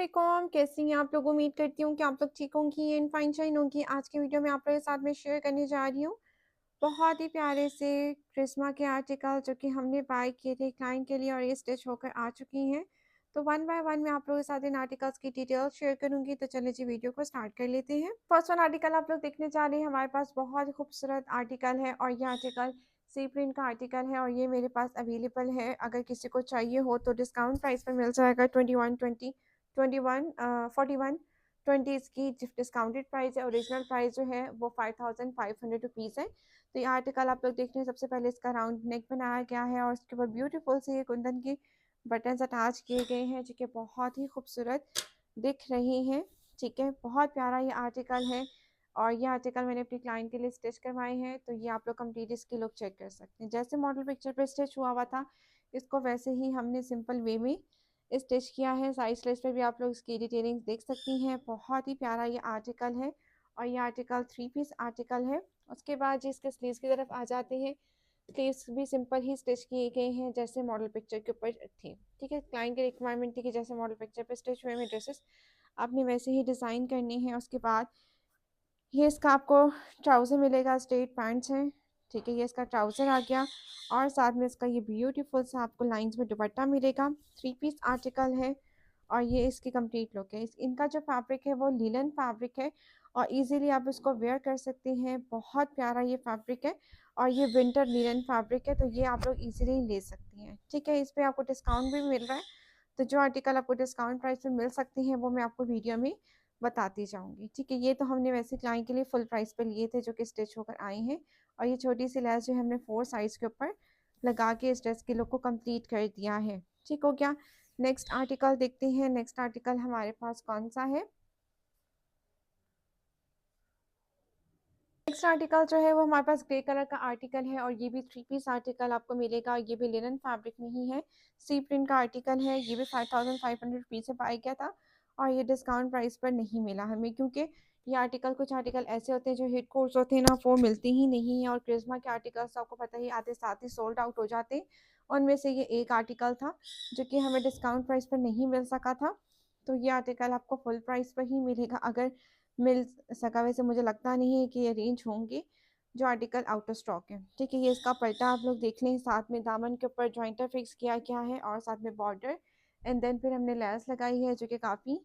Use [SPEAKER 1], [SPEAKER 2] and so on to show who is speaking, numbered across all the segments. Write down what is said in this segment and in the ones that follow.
[SPEAKER 1] वालेकुम, कैसी हैं आप लोग? उम्मीद करती हूँ कि आप लोग ठीक होंगी एंड फाइन शाइन होंगी। आज की वीडियो में आप लोगों के साथ में शेयर करने जा रही हूँ बहुत ही प्यारे से क्रिस्मा के आर्टिकल जो कि हमने बाय किए थे क्लाइंट के लिए और ये स्टिच होकर आ चुकी हैं। तो वन बाय वन मैं आप लोगों के साथ इन आर्टिकल्स की डिटेल्स शेयर करूंगी। तो चलिए जी वीडियो को स्टार्ट कर लेते हैं। फर्स्ट वन आर्टिकल आप लोग देखने जा रहे हैं। हमारे पास बहुत ही खूबसूरत आर्टिकल है और ये आर्टिकल सी प्रिंट का आर्टिकल है और ये मेरे पास अवेलेबल है। अगर किसी को चाहिए हो तो डिस्काउंट प्राइस पर मिल जाएगा 41 इसकी डिस्काउंटेड प्राइस है। ओरिजिनल प्राइस जो है वो 5500 रुपीज़ है। तो ये आर्टिकल आप लोग देख रहे हैं। सबसे पहले इसका राउंड नेक बनाया गया है और उसके ऊपर ब्यूटीफुल से ये कुंदन की बटन्स अटैच किए गए हैं जो कि बहुत ही खूबसूरत दिख रही हैं। ठीक है, बहुत प्यारा ये आर्टिकल है और ये आर्टिकल मैंने अपनी क्लाइंट के लिए स्टिच करवाए हैं। तो ये आप लोग कंप्लीट इसकी लुक चेक कर सकते हैं। जैसे मॉडल पिक्चर पे स्टिच हुआ हुआ था इसको वैसे ही हमने सिंपल वे में स्टिच किया है। साइड स्लिट्स पे भी आप लोग इसकी डिटेलिंग देख सकती हैं। बहुत ही प्यारा ये आर्टिकल है और ये आर्टिकल 3 पीस आर्टिकल है। उसके बाद जी इसके स्लीव्स की तरफ आ जाते हैं। स्लीव्स भी सिंपल ही स्टिच किए गए हैं जैसे मॉडल पिक्चर के ऊपर थी। ठीक है, क्लाइंट की रिक्वायरमेंट थी कि जैसे मॉडल पिक्चर पे स्टिच हुए हैं ड्रेसेस आपने वैसे ही डिज़ाइन करने हैं। उसके बाद ये इसका आपको ट्राउज़र मिलेगा, स्ट्रेट पैंट्स हैं। ठीक है, ये इसका ट्राउज़र आ गया और साथ में इसका ये ब्यूटीफुल सा आपको लाइंस में दुपट्टा मिलेगा। 3 पीस आर्टिकल है और ये इसकी कंप्लीट लुक है। इनका जो फैब्रिक है वो लिनन फैब्रिक है और इजीली आप इसको वेयर कर सकते हैं। बहुत प्यारा ये फैब्रिक है और ये विंटर लिनन फैब्रिक है। तो ये आप लोग इजीली ले सकती हैं। ठीक है, इस पे आपको डिस्काउंट भी मिल रहा है। तो जो आर्टिकल आपको डिस्काउंट प्राइस पे मिल सकते हैं वो मैं आपको वीडियो में बताती जाऊंगी। ठीक है, ये तो हमने वैसे क्लाइंट के लिए फुल प्राइस पे लिए थे जो कि स्टिच होकर आए हैं और ये छोटी सी लैस जो है हमने 4 साइज के ऊपर लगा के इस ड्रेस के लुक को कंप्लीट कर दिया है। ठीक हो गया। नेक्स्ट आर्टिकल देखते हैं। नेक्स्ट आर्टिकल हमारे पास कौन सा है? नेक्स्ट आर्टिकल जो है वो हमारे पास ग्रे कलर का आर्टिकल है और ये भी 3 पीस आर्टिकल आपको मिलेगा। ये भी लिनन फैब्रिक में ही है। सी प्रिंट का आर्टिकल है। ये भी 5500 रुपीज़ से पाया गया था और ये डिस्काउंट प्राइस पर नहीं मिला हमें क्योंकि ये आर्टिकल कुछ आर्टिकल ऐसे होते हैं जो हिट कोर्स होते हैं ना वो मिलते ही नहीं है और क्रिस्मा के आर्टिकल्स आपको पता ही आते साथ ही सोल्ड आउट हो जाते हैं। उनमें से ये एक आर्टिकल था जो कि हमें डिस्काउंट प्राइस पर नहीं मिल सका था। तो ये आर्टिकल आपको फुल प्राइस पर ही मिलेगा अगर मिल सका। वैसे मुझे लगता नहीं है कि ये रेंज होंगे जो आर्टिकल आउट ऑफ स्टॉक है। ठीक है, ये इसका पल्टा आप लोग देख लें। साथ में दामन के ऊपर जॉइंटर फिक्स किया गया है और साथ में बॉर्डर एंड देन फिर हमने लेस लगाई है जो कि काफ़ी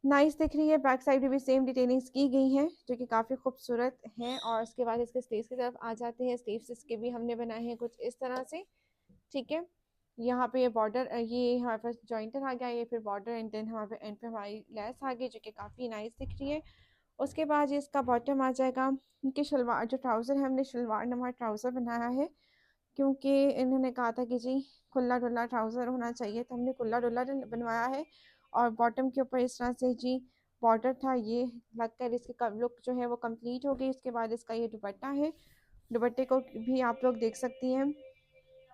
[SPEAKER 1] नाइस दिख रही है। बैक साइड में भी सेम डिटेलिंग्स की गई हैं जो कि काफ़ी खूबसूरत है। और उसके बाद इसके स्लीव्स की तरफ आ जाते हैं। स्लीव्स इसके भी हमने बनाए हैं कुछ इस तरह से। ठीक है, यहाँ पे ये बॉर्डर ये हमारे पास जॉइंटर आ गया, ये फिर बॉर्डर एंड देन हमारे पे एंड पे हमारी लेस आ गई जो कि काफ़ी नाइस दिख रही है। उसके बाद ये इसका बॉटम आ जाएगा। इनके शलवार जो ट्राउज़र है हमने शलवार नुमा ट्राउज़र बनाया है क्योंकि इन्होंने कहा था कि जी खुला डुला ट्राउज़र होना चाहिए तो हमने खुला डुला बनवाया है। और बॉटम के ऊपर इस तरह से जी बॉर्डर था ये लगकर इसकी लुक जो है वो कंप्लीट हो गई। उसके बाद इसका ये दुपट्टा है। दुपट्टे को भी आप लोग देख सकती हैं।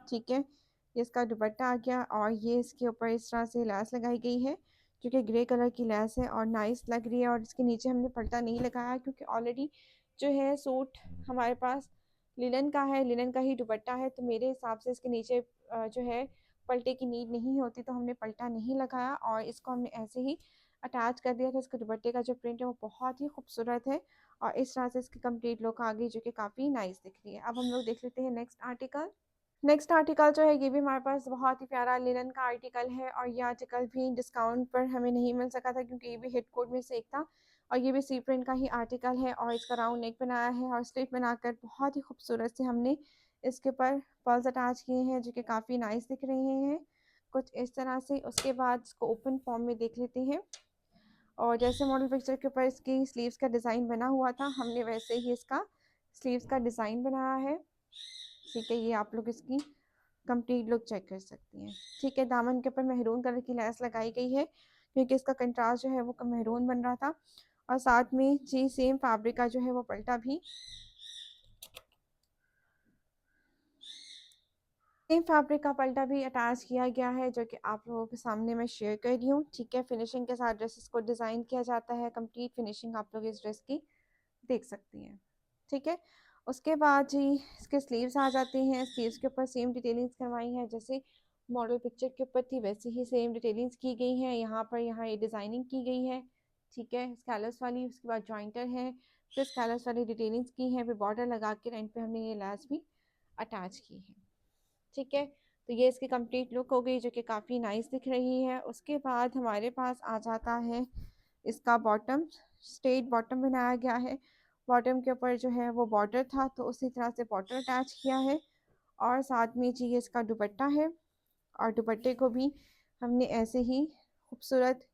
[SPEAKER 1] ठीक है, ये इसका दुपट्टा आ गया और ये इसके ऊपर इस तरह से लैस लगाई गई है जो कि ग्रे कलर की लैस है और नाइस लग रही है। और इसके नीचे हमने पल्टा नहीं लगाया क्योंकि ऑलरेडी जो है सूट हमारे पास लिनन का है, लिनन का ही दुपट्टा है। तो मेरे हिसाब से इसके नीचे जो है पल्टे की नीड नहीं होती तो हमने पल्टा नहीं लगाया और इसको हमने ऐसे ही अटैच कर दिया था। इसके दुपट्टे का जो प्रिंट है वो बहुत ही खूबसूरत है और इस तरह से इसकी कंप्लीट लुक आ गई जो कि काफ़ी नाइस दिख रही है। अब हम लोग देख लेते हैं नेक्स्ट आर्टिकल। नेक्स्ट आर्टिकल जो है ये भी हमारे पास बहुत ही प्यारा लिनन का आर्टिकल है और ये आर्टिकल भी डिस्काउंट पर हमें नहीं मिल सका था क्योंकि ये भी हिट कोड में से एक था। और ये भी सी प्रिंट का ही आर्टिकल है और इसका राउंड नेक बनाया है और स्लिट बनाकर बहुत ही खूबसूरत से हमने इसके ऊपर पर्ल्स अटैच किए हैं जो कि काफ़ी नाइस दिख रहे हैं कुछ इस तरह से। उसके बाद इसको ओपन फॉर्म में देख लेते हैं और जैसे मॉडल पिक्चर के ऊपर इसकी स्लीव्स का डिज़ाइन बना हुआ था हमने वैसे ही इसका स्लीव्स का डिज़ाइन बनाया है। ठीक है, ये आप लोग इसकी कंप्लीट लुक चेक कर सकती हैं। ठीक है, दामन के ऊपर मेहरून कलर की लेस लगाई गई है क्योंकि इसका कंट्रास्ट जो है वो मेहरून बन रहा था। और साथ में जी सेम फैब्रिक का जो है वो पल्टा भी सेम फैब्रिक का पल्टा भी अटैच किया गया है जो कि आप लोगों के सामने मैं शेयर कर रही हूँ। ठीक है, फिनिशिंग के साथ ड्रेसेस को डिज़ाइन किया जाता है। कंप्लीट फिनिशिंग आप लोग इस ड्रेस की देख सकती हैं। ठीक है, उसके बाद जी इसके स्लीव्स आ जाते हैं। स्लीव्स के ऊपर सेम डिटेलिंग्स करवाई है जैसे मॉडल पिक्चर के ऊपर थी वैसे ही सेम डिटेलिंग्स की गई हैं। यहाँ पर यहाँ ये डिज़ाइनिंग की गई है, ठीक है, स्कैलर्स वाली। उसके बाद जॉइंटर है, फिर स्कैलर्स वाली डिटेलिंग्स की है, फिर बॉर्डर लगा के एंड पे हमने ये लैस भी अटैच की है, ठीक है। तो ये इसकी कंप्लीट लुक हो गई जो कि काफ़ी नाइस दिख रही है। उसके बाद हमारे पास आ जाता है इसका बॉटम। स्ट्रेट बॉटम बनाया गया है। बॉटम के ऊपर जो है वो बॉर्डर था तो उसी तरह से बॉर्डर अटैच किया है। और साथ में जी इसका दुपट्टा है, और दुपट्टे को भी हमने ऐसे ही खूबसूरत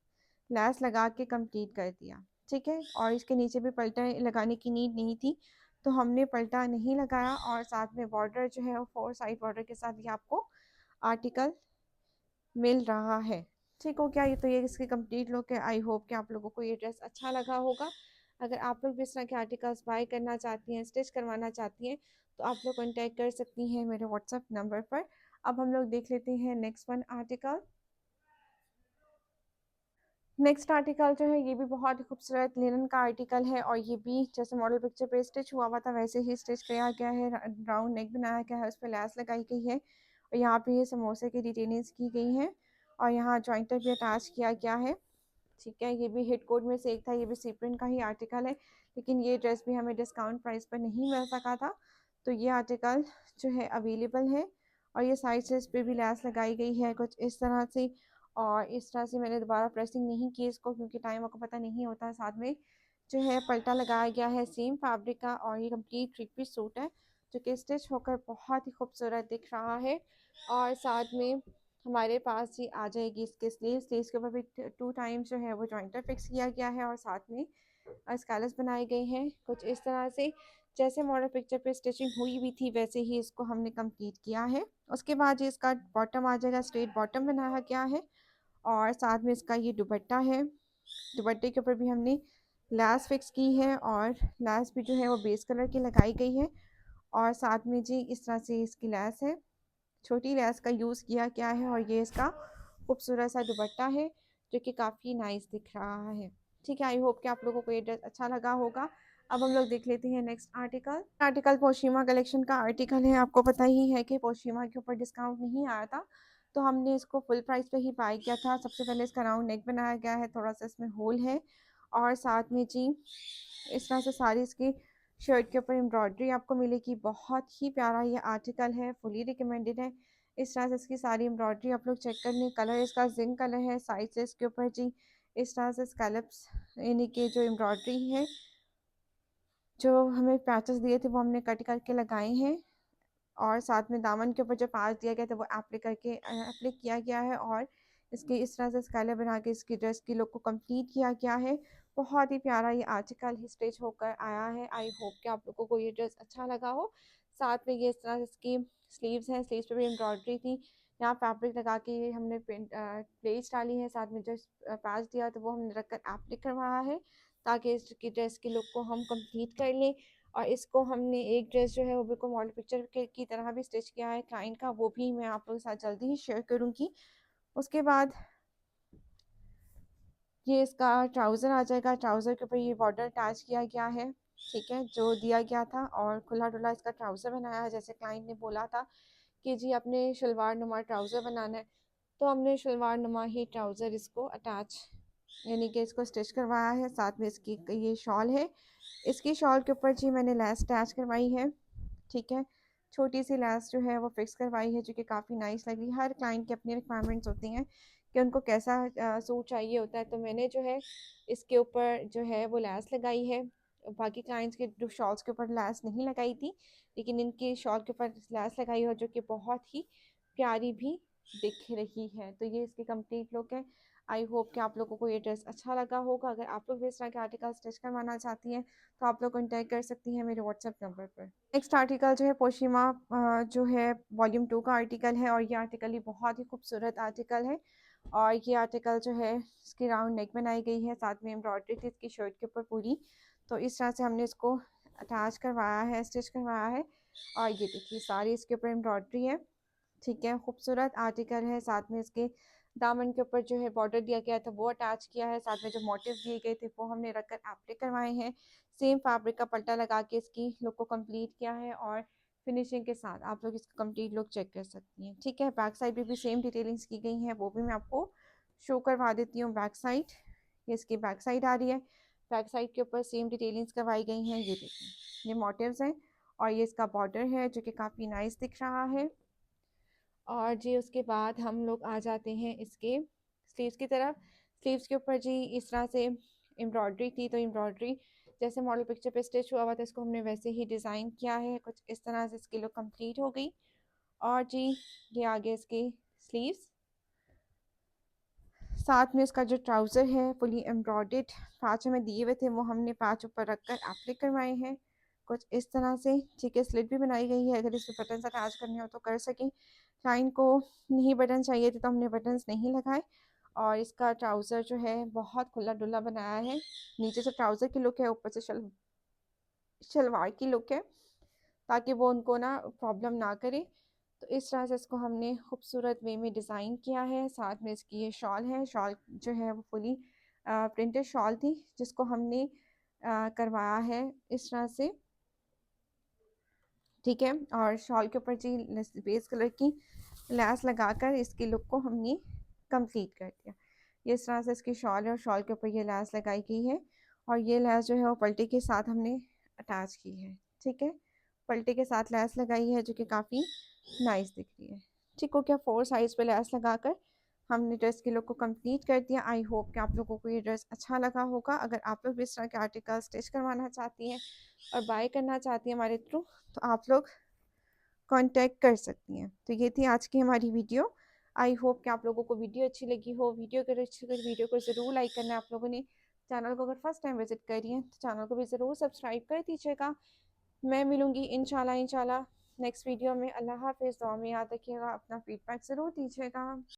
[SPEAKER 1] लैस लगा के कंप्लीट कर दिया, ठीक है। और इसके नीचे भी पल्टा लगाने की नीड नहीं थी तो हमने पल्टा नहीं लगाया। और साथ में बॉर्डर जो है वो 4 साइड बॉर्डर के साथ ये आपको आर्टिकल मिल रहा है, ठीक हो क्या। ये तो ये इसकी कंप्लीट लुक है। आई होप कि आप लोगों को ये ड्रेस अच्छा लगा होगा। अगर आप लोग भी इस तरह के आर्टिकल्स बाय करना चाहती हैं, स्टिच करवाना चाहती हैं, तो आप लोग कॉन्टैक्ट कर सकती हैं मेरे व्हाट्सएप नंबर पर। अब हम लोग देख लेते हैं next one article. Next article जो है ये भी बहुत ही खूबसूरत लिनन का आर्टिकल है, और ये भी जैसे मॉडल पिक्चर पे स्टिच हुआ हुआ था वैसे ही स्टिच किया गया है। राउंड नेक बनाया गया है, उस पर लैस लगाई गई है, और यहाँ पे ये समोसे की डिटेलिंग्स की गई हैं, और यहाँ जॉइंटर भी अटैच किया गया है, ठीक है। ये भी हिट कोड में से एक था, ये भी सी प्रिंट का ही आर्टिकल है, लेकिन ये ड्रेस भी हमें डिस्काउंट प्राइस पर नहीं मिल सका था, तो ये आर्टिकल जो है अवेलेबल है। और ये साइड से इस पर भी लैस लगाई गई है कुछ इस तरह से, और इस तरह से मैंने दोबारा प्रेसिंग नहीं की इसको क्योंकि टाइम आपको पता नहीं होता है। साथ में जो है पल्टा लगाया गया है सेम फैब्रिक का, और ये कंप्लीट थ्री पीस सूट है जो कि स्टिच होकर बहुत ही खूबसूरत दिख रहा है। और साथ में हमारे पास ही आ जाएगी इसके स्लीव्स के ऊपर भी 2 टाइम्स जो है वो जॉइंटर फिक्स किया गया है, और साथ में स्कैलर्स बनाए गए हैं कुछ इस तरह से। जैसे मॉडल पिक्चर पे स्टिचिंग हुई हुई थी वैसे ही इसको हमने कंप्लीट किया है। उसके बाद ये इसका बॉटम आ जाएगा, स्ट्रेट बॉटम बनाया गया है, और साथ में इसका ये दुपट्टा है। दुपट्टे के ऊपर भी हमने लैस फिक्स की है, और लैस भी जो है वो बेस कलर की लगाई गई है, और साथ में जी इस तरह से इसकी लैस है, छोटी लैस का यूज़ किया गया है, और ये इसका खूबसूरत सा दुपट्टा है जो कि काफ़ी नाइस दिख रहा है, ठीक है। आई होप कि आप लोगों को ये ड्रेस अच्छा लगा होगा। अब हम लोग देख लेते हैं नेक्स्ट आर्टिकल। आर्टिकल पोशीमा कलेक्शन का आर्टिकल है। आपको पता ही है कि पोशीमा के ऊपर डिस्काउंट नहीं आया था, तो हमने इसको फुल प्राइस पे ही बाय किया था। सबसे पहले इसका राउंड नेक बनाया गया है, थोड़ा सा इसमें होल है, और साथ में जी इस तरह से सारी इसकी शर्ट के ऊपर एम्ब्रॉयडरी आपको मिलेगी। बहुत ही प्यारा ये आर्टिकल है, फुली रिकमेंडेड है। इस तरह से इसकी सारी एम्ब्रॉयडरी आप लोग चेक कर लें। कलर इसका जिंक कलर है। साइड से इसके ऊपर जी इस तरह से स्कैलप्स यानी कि जो एम्ब्रॉयडरी है, जो हमें पैचेस दिए थे वो हमने कट करके लगाए हैं, और साथ में दामन के ऊपर जो पास दिया गया था वो एप्लिक किया गया है, और इसके इस तरह से स्काइलर बना के इसकी ड्रेस की लुक को कंप्लीट किया गया है। बहुत ही प्यारा ये आर्टिकल ही स्टिच होकर आया है। आई होप कि आप लोगों को ये ड्रेस अच्छा लगा हो। साथ में ये इस तरह से इसकी स्लीव्स हैं, स्लीव्स पे भी एम्ब्रॉयडरी थी। यहाँ फैब्रिक लगा के हमने प्लेट्स डाली है, साथ में जो पैच दिया तो वो हमने रखकर एप्लिक करवाया है ताकि इसकी ड्रेस की लुक को हम कंप्लीट कर लें। और इसको हमने एक ड्रेस जो है वो बिल्कुल मॉडल पिक्चर के की तरह भी स्टिच किया है क्लाइंट का, वो भी मैं आप लोगों के साथ जल्दी ही शेयर करूँगी। उसके बाद ये इसका ट्राउज़र आ जाएगा। ट्राउज़र के ऊपर ये बॉर्डर अटैच किया गया है, ठीक है, जो दिया गया था, और खुला डुला इसका ट्राउज़र बनाया है। जैसे क्लाइंट ने बोला था कि जी अपने शलवार नुमा ट्राउज़र बनाना है, तो हमने शलवार नुमा ही ट्राउज़र इसको अटैच यानी कि इसको स्टिच करवाया है। साथ में इसकी ये शॉल है, इसकी शॉल के ऊपर जी मैंने लेस अटैच करवाई है, ठीक है। छोटी सी लेस जो है वो फिक्स करवाई है जो कि काफ़ी नाइस लगी। हर क्लाइंट की अपनी रिक्वायरमेंट्स होती हैं कि उनको कैसा सूट चाहिए होता है, तो मैंने जो है इसके ऊपर जो है वो लेस लगाई है। बाकी क्लाइंट्स के जो शॉल्स के ऊपर लेस नहीं लगाई थी, लेकिन इनकी शॉल के ऊपर लेस लगाई है जो कि बहुत ही प्यारी भी दिख रही है। तो ये इसकी कंप्लीट लुक है। आई होप कि आप लोगों को ये ड्रेस अच्छा लगा होगा। अगर आप लोग भी इस तरह के आर्टिकल स्टिच करवाना चाहती हैं तो आप लोग कॉन्टैक्ट कर सकती हैं मेरे व्हाट्सएप नंबर पर। नेक्स्ट आर्टिकल जो है पोशीमा जो है वॉल्यूम 2 का आर्टिकल है, और ये आर्टिकल ही बहुत ही खूबसूरत आर्टिकल है। और ये आर्टिकल जो है इसकी राउंड नेक बनाई गई है, साथ में एम्ब्रॉयडरी थी इसकी शर्ट के ऊपर पूरी, तो इस तरह से हमने इसको अटैच करवाया है, स्टिच करवाया है। और ये देखिए सारी इसके ऊपर एम्ब्रॉयडरी है, ठीक है, खूबसूरत आर्टिकल है। साथ में इसके दामन के ऊपर जो है बॉर्डर दिया गया था वो अटैच किया है, साथ में जो मोटिव दिए गए थे वो हमने रखकर एप्लिक करवाए हैं। सेम फैब्रिक का पल्टा लगा के इसकी लुक को कंप्लीट किया है, और फिनिशिंग के साथ आप लोग इसका कंप्लीट लुक चेक कर सकती हैं। ठीक है, बैक साइड पे भी सेम डिटेलिंग्स की गई हैं, वो भी मैं आपको शो करवा देती हूँ। बैक साइड, ये इसकी बैक साइड आ रही है। बैक साइड के ऊपर सेम डिटेलिंग्स करवाई गई हैं। ये देखें, ये मोटिव्स हैं और ये इसका बॉर्डर है जो कि काफ़ी नाइस दिख रहा है। और जी उसके बाद हम लोग आ जाते हैं इसके स्लीव्स की तरफ। स्लीव्स के ऊपर जी इस तरह से एम्ब्रॉयडरी थी, तो एम्ब्रॉयडरी जैसे मॉडल पिक्चर पे स्टिच हुआ हुआ था, इसको हमने वैसे ही डिज़ाइन किया है। कुछ इस तरह से इसकी लुक कंप्लीट हो गई। और जी ये आगे इसके स्लीव्स, साथ में इसका जो ट्राउज़र है फुली एम्ब्रॉयडर्ड पैच हमें दिए हुए थे, वो हमने पैच ऊपर रख कर एप्लिक करवाए हैं कुछ इस तरह से। ठीक है, स्लिट भी बनाई गई है, अगर इसमें बटन अटैच करने हो तो कर सकें। शाइन को नहीं बटन चाहिए थे तो हमने बटन्स नहीं लगाए। और इसका ट्राउज़र जो है बहुत खुला डुला बनाया है, नीचे से ट्राउज़र की लुक है, ऊपर से शलवार की लुक है, ताकि वो उनको ना प्रॉब्लम ना करे। तो इस तरह से इसको हमने खूबसूरत वे में डिज़ाइन किया है। साथ में इसकी ये शॉल है, शॉल जो है वो फुली प्रिंटेड शॉल थी, जिसको हमने करवाया है इस तरह से। ठीक है, और शॉल के ऊपर जी बेस कलर की लैस लगाकर इसकी लुक को हमने कंप्लीट कर दिया। ये इस तरह से इसकी शॉल है और शॉल के ऊपर ये लैस लगाई गई है, और ये लैस जो है वो पल्टे के साथ हमने अटैच की है। ठीक है, पल्टे के साथ लैस लगाई है जो कि काफ़ी नाइस दिख रही है। ठीक हो गया, 4 साइज़ पे लैस लगाकर हमने ड्रेस के लुक को कंप्लीट कर दिया। आई होप कि आप लोगों को ये ड्रेस अच्छा लगा होगा। अगर आप लोग भी इस तरह के आर्टिकल स्टिच करवाना चाहती हैं और बाय करना चाहती हैं हमारे थ्रू, तो आप लोग कांटेक्ट कर सकती हैं। तो ये थी आज की हमारी वीडियो। आई होप कि आप लोगों को वीडियो अच्छी लगी हो। वीडियो अगर अच्छी लगी, वीडियो को ज़रूर लाइक करना है आप लोगों ने। चैनल को अगर फर्स्ट टाइम विजिट करी है तो चैनल को भी ज़रूर सब्सक्राइब कर दीजिएगा। मैं मिलूँगी इंशाल्लाह इंशाल्लाह नेक्स्ट वीडियो में। अल्लाह हाफ़िज़। दुआ में याद रखिएगा, अपना फीडबैक ज़रूर दीजिएगा।